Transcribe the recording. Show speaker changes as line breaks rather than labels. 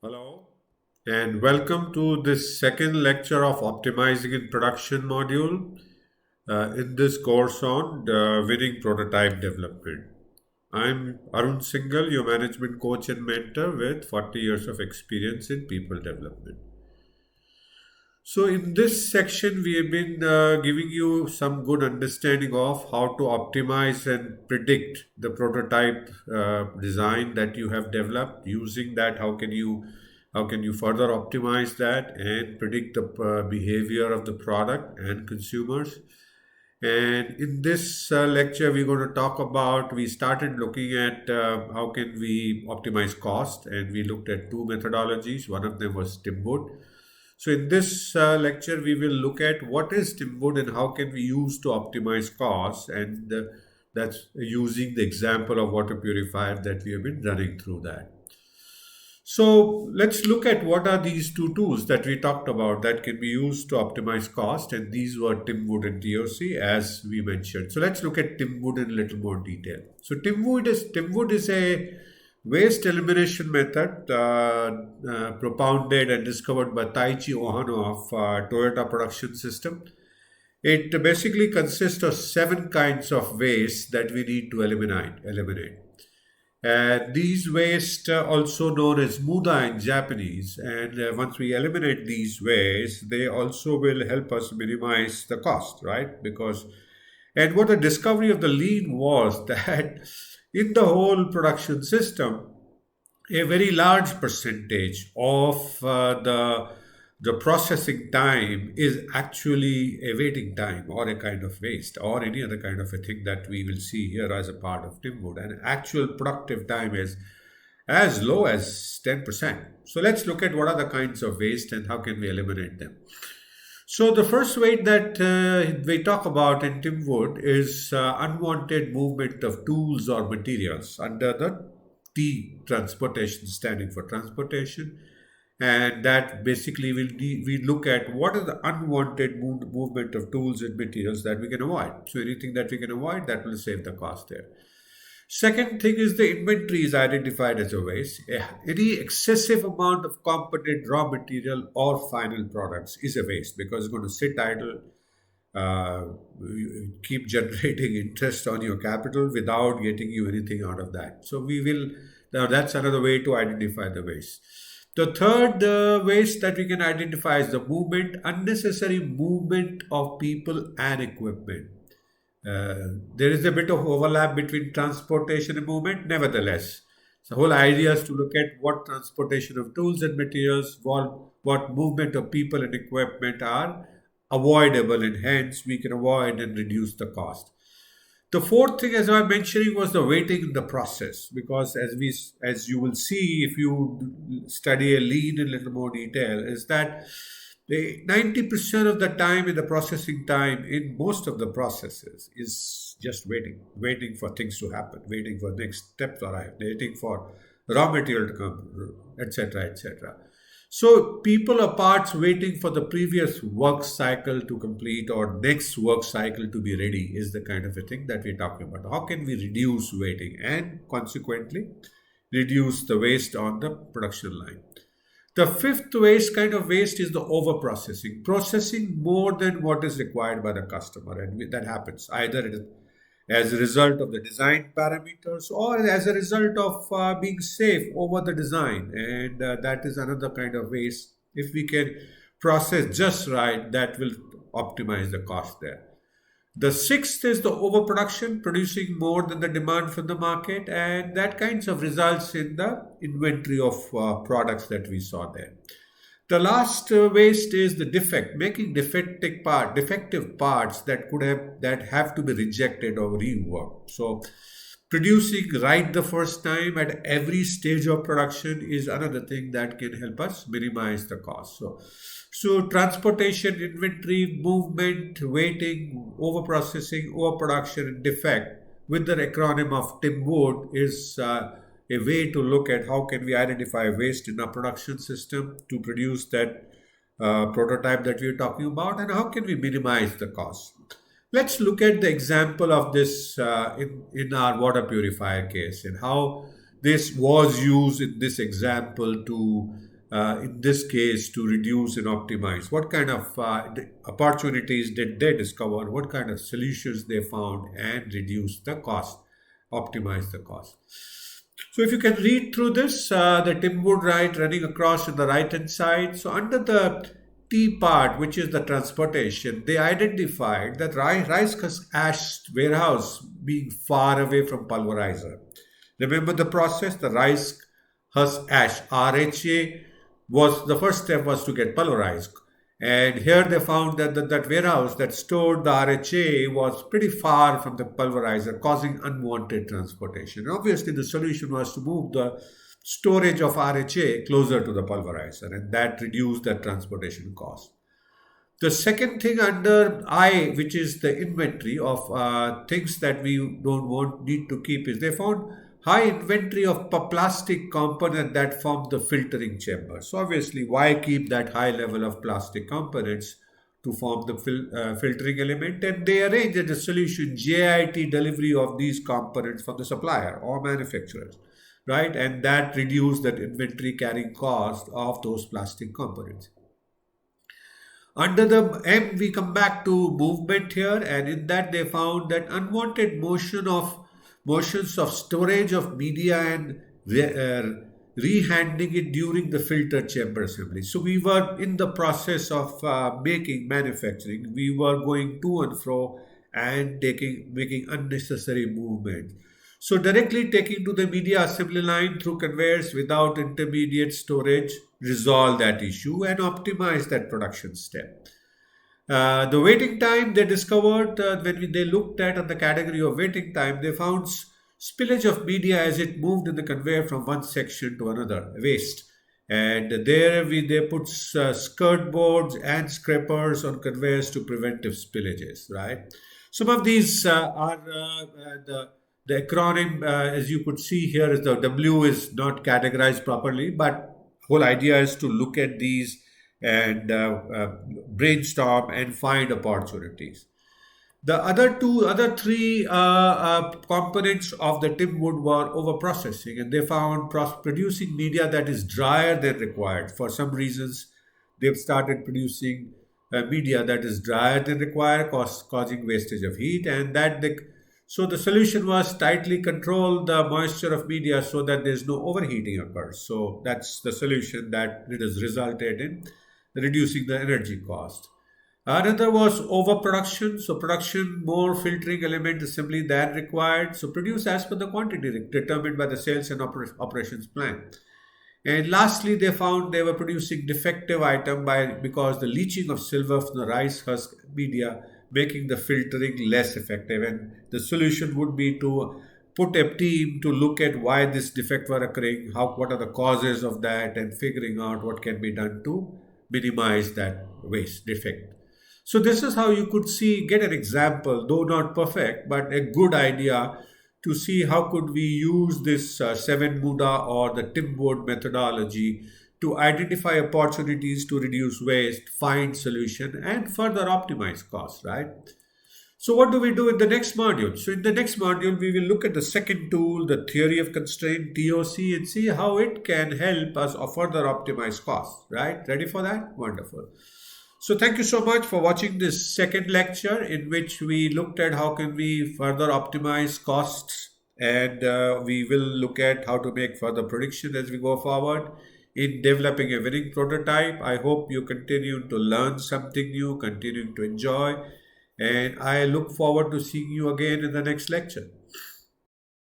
Hello, and welcome to this second lecture of Optimizing in Production module in this course on winning prototype development. I'm Arun Singhal, your management coach and mentor with 40 years of experience in people development. So, in this section, we have been giving you some good understanding of how to optimize and predict the prototype design that you have developed. Using that, how can you further optimize that and predict the behavior of the product and consumers? And in this lecture, we're going to talk about. We started looking at how can we optimize cost, and we looked at two methodologies. One of them was TIMWOOD. So in this lecture, we will look at what is TIMWOOD and how can we use to optimize costs, and that's using the example of water purifier that we have been running through that. So let's look at what are these two tools that we talked about that can be used to optimize cost, and these were TIMWOOD and TOC as we mentioned. So let's look at TIMWOOD in a little more detail. So TIMWOOD is a waste elimination method propounded and discovered by Taichi Ohano of Toyota Production System. It basically consists of seven kinds of waste that we need to eliminate. These waste, also known as muda in Japanese, and once we eliminate these waste, they also will help us minimize the cost, right? And what the discovery of the lean was that in the whole production system, a very large percentage of the processing time is actually a waiting time or a kind of waste or any other kind of a thing that we will see here as a part of TIMWOOD. And actual productive time is as low as 10%. So let's look at what are the kinds of waste and how can we eliminate them. So the first way that we talk about in TIMWOOD is unwanted movement of tools or materials under the T, transportation, standing for transportation. And that basically we look at what are the unwanted movement of tools and materials that we can avoid. So anything that we can avoid, that will save the cost there. Second thing is the inventory is identified as a waste. Any excessive amount of component, raw material, or final products is a waste because it's going to sit idle, uh, keep generating interest on your capital without getting you anything out of that. So now that's another way to identify the waste. The third waste that we can identify is the unnecessary movement of people and equipment. There is a bit of overlap between transportation and movement, nevertheless. The whole idea is to look at what transportation of tools and materials, what movement of people and equipment are avoidable, and hence we can avoid and reduce the cost. The fourth thing, as I was mentioning, was the waiting in the process, because as you will see if you study a lean in a little more detail, is that the 90% of the time in the processing time in most of the processes is just waiting for things to happen, waiting for next step to arrive, waiting for raw material to come, etc., etc. So people are parts waiting for the previous work cycle to complete or next work cycle to be ready is the kind of a thing that we're talking about. How can we reduce waiting and consequently reduce the waste on the production line? The fifth waste kind of waste is the over processing more than what is required by the customer, and that happens either it is as a result of the design parameters or as a result of being safe over the design, and that is another kind of waste. If we can process just right, that will optimize the cost there. The sixth is the overproduction, producing more than the demand from the market, and that kinds of results in the inventory of products that we saw there. The last waste is the defect, making defective parts that have to be rejected or reworked. So, producing right the first time at every stage of production is another thing that can help us minimize the cost. So transportation, inventory, movement, waiting, overprocessing, overproduction, and defect with the acronym of TIMWOOD is a way to look at how can we identify waste in our production system to produce that prototype that we are talking about, and how can we minimize the cost. Let's look at the example of this in our water purifier case and how this was used in this example to in this case to reduce and optimize? What kind of opportunities did they discover? What kind of solutions they found and reduce the cost, optimize the cost? So if you can read through this, the TIMWOOD right running across on the right hand side. So under the T part, which is the transportation, they identified that rice ash warehouse being far away from pulverizer. Remember the process, the rice husk ash RHA was the first step was to get pulverized. And here they found that that warehouse that stored the RHA was pretty far from the pulverizer, causing unwanted transportation. And obviously, the solution was to move the storage of RHA closer to the pulverizer, and that reduced the transportation cost. The second thing under I, which is the inventory of things that we don't want need to keep, is they found high inventory of plastic component that form the filtering chamber. So obviously, why keep that high level of plastic components to form the filtering element? And they arranged a solution JIT delivery of these components from the supplier or manufacturers, right? And that reduced that inventory carrying cost of those plastic components. Under the M, we come back to movement here, and in that they found that unwanted motions of storage of media and rehanding it during the filter chamber assembly. So we were in the process of manufacturing. We were going to and fro and making unnecessary movement. So directly taking to the media assembly line through conveyors without intermediate storage resolve that issue and optimize that production step. The waiting time they discovered they looked at the category of waiting time, they found spillage of media as it moved in the conveyor from one section to another, waste. And there they put skirt boards and scrapers on conveyors to preventive spillages, right? Some of these are the acronym, as you could see here, is the W is not categorized properly, but whole idea is to look at these and brainstorm and find opportunities. The other three components of the TIMWOOD were overprocessing, and they found producing media that is drier than required. For some reasons, they've started producing media that is drier than required, causing wastage of heat, and so the solution was tightly control the moisture of media so that there's no overheating occurs. So that's the solution that it has resulted in reducing the energy cost. Another was overproduction. So production more filtering element assembly than required. So produce as per the quantity determined by the sales and operations plan. And lastly, they found they were producing defective item because the leaching of silver from the rice husk media making the filtering less effective. And the solution would be to put a team to look at why this defect were occurring, what are the causes of that, and figuring out what can be done to minimize that waste defect. So this is how you could get an example, though not perfect, but a good idea to see how could we use this 7 Muda or the TIMWOOD methodology to identify opportunities to reduce waste, find solution, and further optimize costs, right? So what do we do in the next module? So in the next module, we will look at the second tool, the theory of constraint, TOC, and see how it can help us further optimize costs, right? Ready for that? Wonderful. So thank you so much for watching this second lecture in which we looked at how can we further optimize costs, and we will look at how to make further prediction as we go forward in developing a winning prototype. I hope you continue to learn something new, continuing to enjoy, and I look forward to seeing you again in the next lecture.